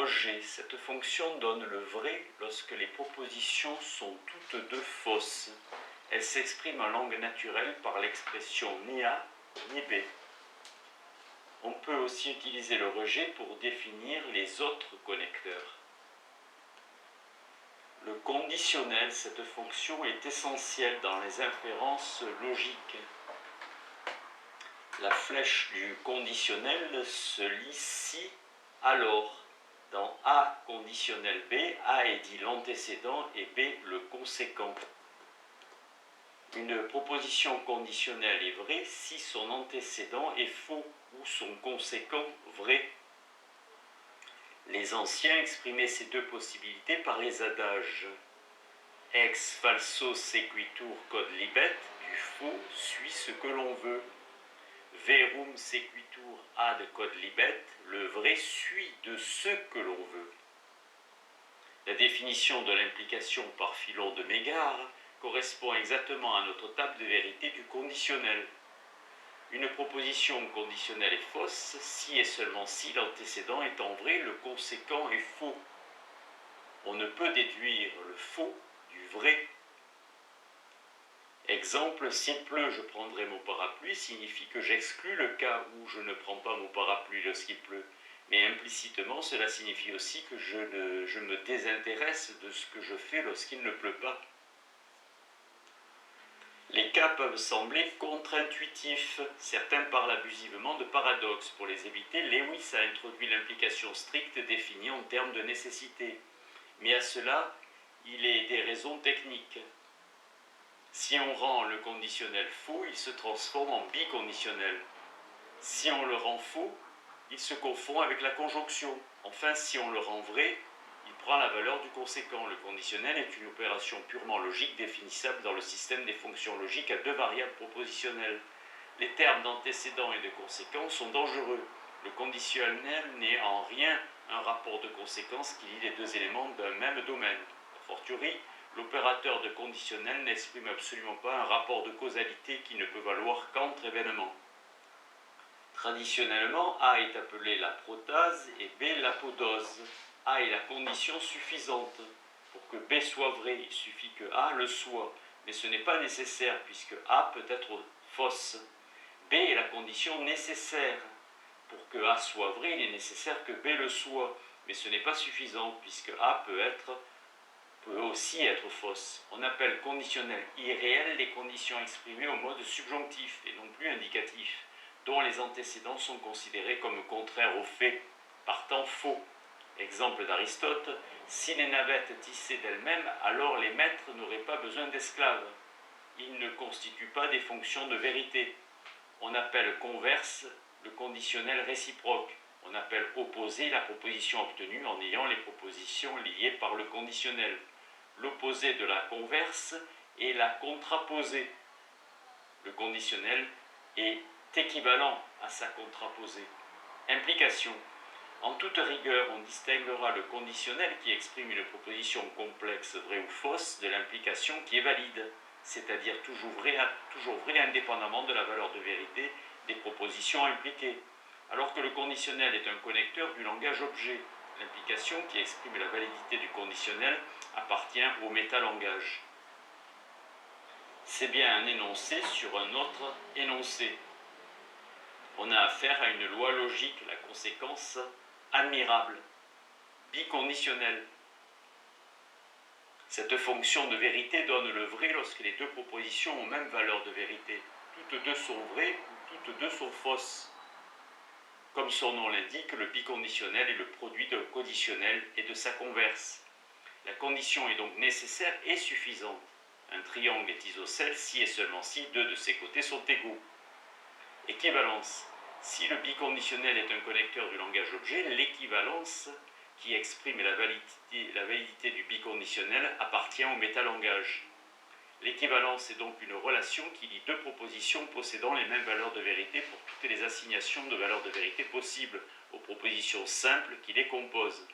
rejet. Cette fonction donne le vrai lorsque les propositions sont toutes deux fausses. Elle s'exprime en langue naturelle par l'expression ni A ni B. On peut aussi utiliser le rejet pour définir les autres connecteurs. Le conditionnel, cette fonction est essentielle dans les inférences logiques. La flèche du conditionnel se lit si, alors. Dans A conditionnel B, A est dit l'antécédent et B le conséquent. Une proposition conditionnelle est vraie si son antécédent est faux ou son conséquent vrai. Les anciens exprimaient ces deux possibilités par les adages. Ex falso sequitur quod libet, du faux suit ce que l'on veut. Verum sequitur ad quod libet, le vrai suit de ce que l'on veut. La définition de l'implication par Philon de Mégare correspond exactement à notre table de vérité du conditionnel. Une proposition conditionnelle est fausse si et seulement si l'antécédent étant vrai, le conséquent est faux. On ne peut déduire le faux du vrai. Exemple, s'il pleut, je prendrai mon parapluie signifie que j'exclus le cas où je ne prends pas mon parapluie lorsqu'il pleut. Mais implicitement, cela signifie aussi que je me désintéresse de ce que je fais lorsqu'il ne pleut pas. Les cas peuvent sembler contre-intuitifs. Certains parlent abusivement de paradoxes. Pour les éviter, Lewis a introduit l'implication stricte définie en termes de nécessité. Mais à cela, il est des raisons techniques. Si on rend le conditionnel faux, il se transforme en biconditionnel. Si on le rend faux, il se confond avec la conjonction. Enfin, si on le rend vrai, il prend la valeur du conséquent. Le conditionnel est une opération purement logique définissable dans le système des fonctions logiques à deux variables propositionnelles. Les termes d'antécédent et de conséquent sont dangereux. Le conditionnel n'est en rien un rapport de conséquence qui lie les deux éléments d'un même domaine. A fortiori, l'opérateur de conditionnel n'exprime absolument pas un rapport de causalité qui ne peut valoir qu'entre événements. Traditionnellement, A est appelé la protase et B l'apodose. A est la condition suffisante. Pour que B soit vrai, il suffit que A le soit, mais ce n'est pas nécessaire puisque A peut être fausse. B est la condition nécessaire. Pour que A soit vrai, il est nécessaire que B le soit, mais ce n'est pas suffisant puisque A peut aussi être fausse. On appelle conditionnel irréel les conditions exprimées au mode subjonctif et non plus indicatif, dont les antécédents sont considérés comme contraires aux faits, partant faux. Exemple d'Aristote, si les navettes tissaient d'elles-mêmes, alors les maîtres n'auraient pas besoin d'esclaves. Ils ne constituent pas des fonctions de vérité. On appelle converse le conditionnel réciproque. On appelle opposé la proposition obtenue en ayant les propositions liées par le conditionnel. L'opposé de la converse est la contraposée. Le conditionnel est équivalent à sa contraposée. Implication. En toute rigueur, on distinguera le conditionnel qui exprime une proposition complexe, vraie ou fausse, de l'implication qui est valide, c'est-à-dire toujours vrai indépendamment de la valeur de vérité des propositions impliquées. Alors que le conditionnel est un connecteur du langage objet, l'implication qui exprime la validité du conditionnel appartient au métalangage. C'est bien un énoncé sur un autre énoncé. On a affaire à une loi logique, la conséquence admirable, biconditionnelle. Cette fonction de vérité donne le vrai lorsque les deux propositions ont même valeur de vérité. Toutes deux sont vraies ou toutes deux sont fausses. Comme son nom l'indique, le biconditionnel est le produit d'un conditionnel et de sa converse. La condition est donc nécessaire et suffisante. Un triangle est isocèle si et seulement si deux de ses côtés sont égaux. Équivalence. Si le biconditionnel est un connecteur du langage objet, l'équivalence qui exprime la validité du biconditionnel appartient au métalangage. L'équivalence est donc une relation qui lie deux propositions possédant les mêmes valeurs de vérité pour toutes les assignations de valeurs de vérité possibles aux propositions simples qui les composent.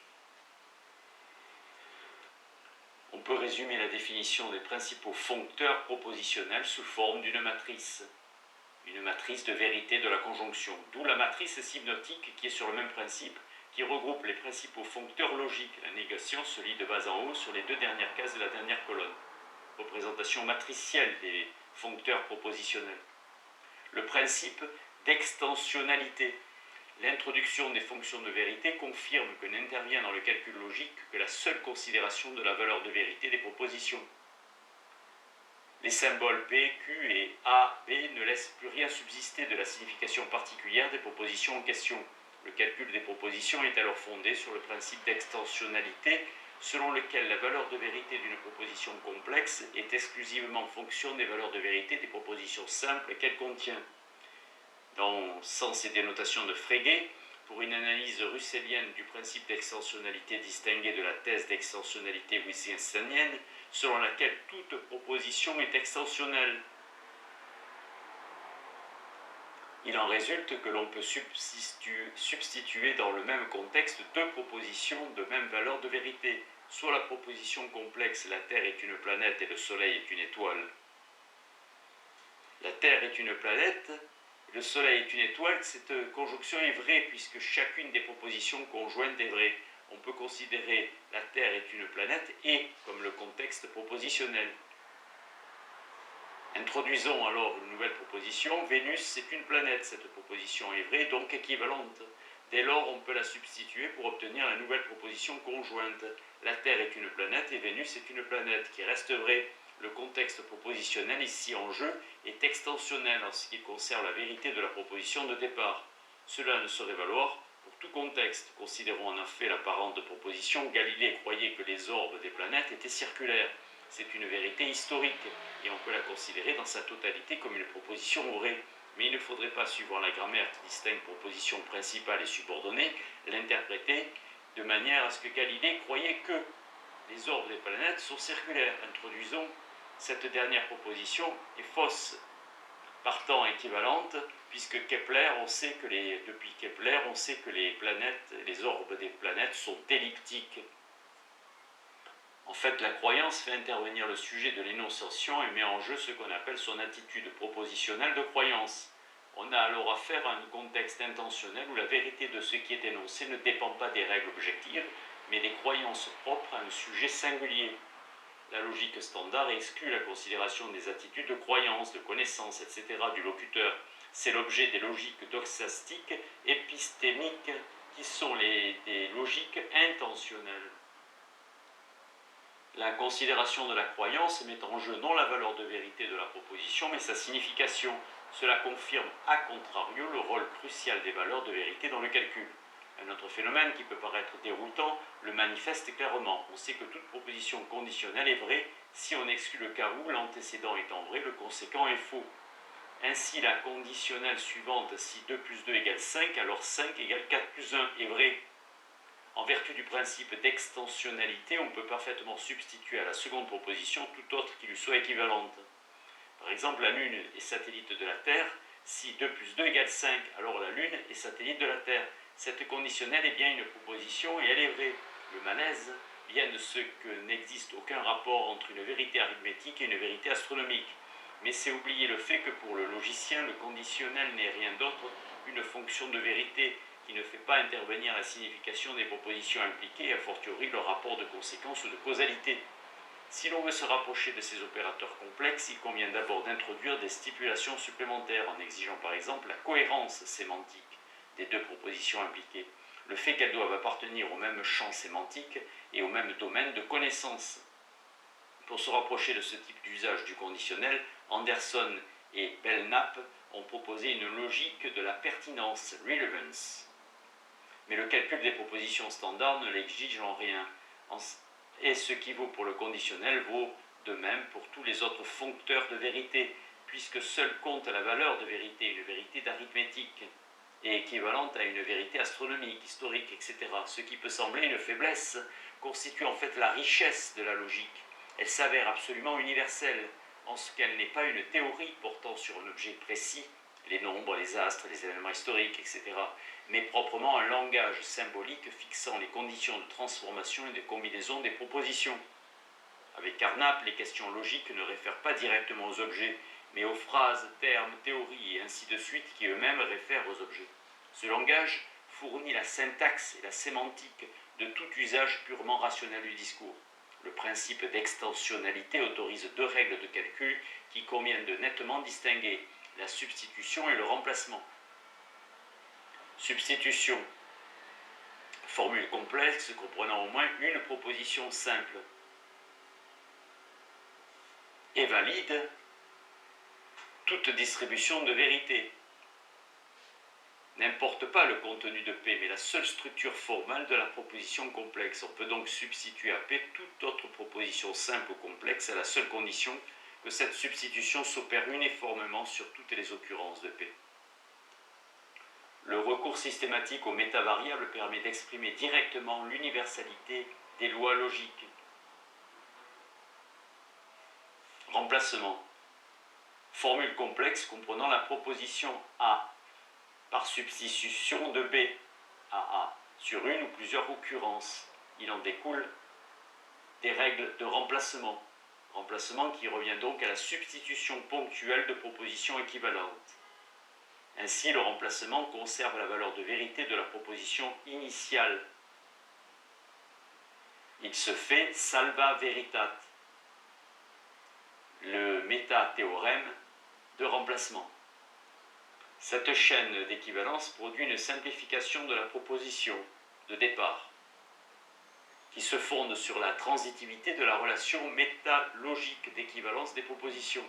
On peut résumer la définition des principaux foncteurs propositionnels sous forme d'une matrice de vérité de la conjonction, d'où la matrice synoptique qui est sur le même principe qui regroupe les principaux foncteurs logiques. La négation se lit de bas en haut sur les deux dernières cases de la dernière colonne. Représentation matricielle des foncteurs propositionnels. Le principe d'extensionnalité. L'introduction des fonctions de vérité confirme que n'intervient dans le calcul logique que la seule considération de la valeur de vérité des propositions. Les symboles P, Q et A, B ne laissent plus rien subsister de la signification particulière des propositions en question. Le calcul des propositions est alors fondé sur le principe d'extensionnalité, selon lequel la valeur de vérité d'une proposition complexe est exclusivement fonction des valeurs de vérité des propositions simples qu'elle contient. Dans Sens et dénotation de Frege, pour une analyse russellienne du principe d'extensionnalité distingué de la thèse d'extensionnalité wittgensteinienne, selon laquelle toute proposition est extensionnelle. Il en résulte que l'on peut substituer dans le même contexte deux propositions de même valeur de vérité, soit la proposition complexe « la Terre est une planète et le Soleil est une étoile ». La Terre est une planète, le Soleil est une étoile, cette conjonction est vraie puisque chacune des propositions conjointes est vraie. On peut considérer la Terre est une planète et comme le contexte propositionnel. Introduisons alors une nouvelle proposition. Vénus est une planète. Cette proposition est vraie, donc équivalente. Dès lors, on peut la substituer pour obtenir la nouvelle proposition conjointe. La Terre est une planète et Vénus est une planète, qui reste vraie. Le contexte propositionnel ici en jeu est extensionnel en ce qui concerne la vérité de la proposition de départ. Cela ne saurait valoir pour tout contexte. Considérons en effet l'apparente proposition. Galilée croyait que les orbes des planètes étaient circulaires. C'est une vérité historique et on peut la considérer dans sa totalité comme une proposition vraie. Mais il ne faudrait pas, suivant la grammaire qui distingue proposition principale et subordonnée, l'interpréter de manière à ce que Galilée croyait que les orbes des planètes sont circulaires. Introduisons cette dernière proposition est fausse, partant équivalente, puisque Kepler, depuis Kepler, on sait que les orbes des planètes sont elliptiques. En fait, la croyance fait intervenir le sujet de l'énonciation et met en jeu ce qu'on appelle son attitude propositionnelle de croyance. On a alors affaire à un contexte intentionnel où la vérité de ce qui est énoncé ne dépend pas des règles objectives, mais des croyances propres à un sujet singulier. La logique standard exclut la considération des attitudes de croyance, de connaissance, etc. du locuteur. C'est l'objet des logiques doxastiques, épistémiques, qui sont des logiques intentionnelles. La considération de la croyance met en jeu non la valeur de vérité de la proposition, mais sa signification. Cela confirme, a contrario, le rôle crucial des valeurs de vérité dans le calcul. Un autre phénomène qui peut paraître déroutant le manifeste clairement. On sait que toute proposition conditionnelle est vraie si on exclut le cas où, l'antécédent étant vrai, le conséquent est faux. Ainsi, la conditionnelle suivante, si 2 plus 2 égale 5, alors 5 égale 4 plus 1 est vrai. En vertu du principe d'extensionnalité, on peut parfaitement substituer à la seconde proposition toute autre qui lui soit équivalente. Par exemple, la Lune est satellite de la Terre. Si 2 plus 2 égale 5, alors la Lune est satellite de la Terre. Cette conditionnelle est bien une proposition et elle est vraie. Le malaise vient de ce que n'existe aucun rapport entre une vérité arithmétique et une vérité astronomique. Mais c'est oublier le fait que pour le logicien, le conditionnel n'est rien d'autre qu'une fonction de vérité qui ne fait pas intervenir la signification des propositions impliquées et a fortiori le rapport de conséquence ou de causalité. Si l'on veut se rapprocher de ces opérateurs complexes, il convient d'abord d'introduire des stipulations supplémentaires en exigeant par exemple la cohérence sémantique des deux propositions impliquées, le fait qu'elles doivent appartenir au même champ sémantique et au même domaine de connaissance. Pour se rapprocher de ce type d'usage du conditionnel, Anderson et Belknap ont proposé une logique de la pertinence, relevance. Mais le calcul des propositions standards ne l'exige en rien. Et ce qui vaut pour le conditionnel vaut de même pour tous les autres foncteurs de vérité, puisque seule compte la valeur de vérité, une vérité d'arithmétique, et équivalente à une vérité astronomique, historique, etc. Ce qui peut sembler une faiblesse constitue en fait la richesse de la logique. Elle s'avère absolument universelle, en ce qu'elle n'est pas une théorie portant sur un objet précis, les nombres, les astres, les événements historiques, etc., mais proprement un langage symbolique fixant les conditions de transformation et de combinaison des propositions. Avec Carnap, les questions logiques ne réfèrent pas directement aux objets, mais aux phrases, termes, théories et ainsi de suite qui eux-mêmes réfèrent aux objets. Ce langage fournit la syntaxe et la sémantique de tout usage purement rationnel du discours. Le principe d'extensionnalité autorise deux règles de calcul qui convient de nettement distinguer la substitution et le remplacement. Substitution. Formule complexe comprenant au moins une proposition simple. Et valide toute distribution de vérité. N'importe pas le contenu de P, mais la seule structure formale de la proposition complexe. On peut donc substituer à P toute autre proposition simple ou complexe à la seule condition que cette substitution s'opère uniformément sur toutes les occurrences de P. Le recours systématique aux métavariables permet d'exprimer directement l'universalité des lois logiques. Remplacement. Formule complexe comprenant la proposition A par substitution de B à A sur une ou plusieurs occurrences. Il en découle des règles de remplacement. Remplacement qui revient donc à la substitution ponctuelle de propositions équivalentes. Ainsi, le remplacement conserve la valeur de vérité de la proposition initiale. Il se fait salva veritate, le métathéorème de remplacement. Cette chaîne d'équivalence produit une simplification de la proposition de départ, qui se fonde sur la transitivité de la relation métalogique d'équivalence des propositions.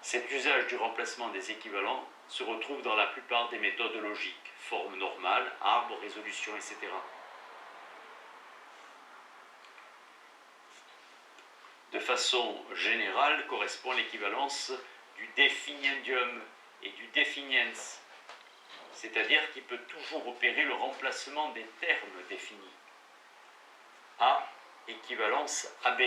Cet usage du remplacement des équivalents se retrouve dans la plupart des méthodes logiques, forme normale, arbre, résolution, etc. De façon générale, correspond l'équivalence du definiendium et du definiens, c'est-à-dire qu'il peut toujours opérer le remplacement des termes définis. A équivalence AB.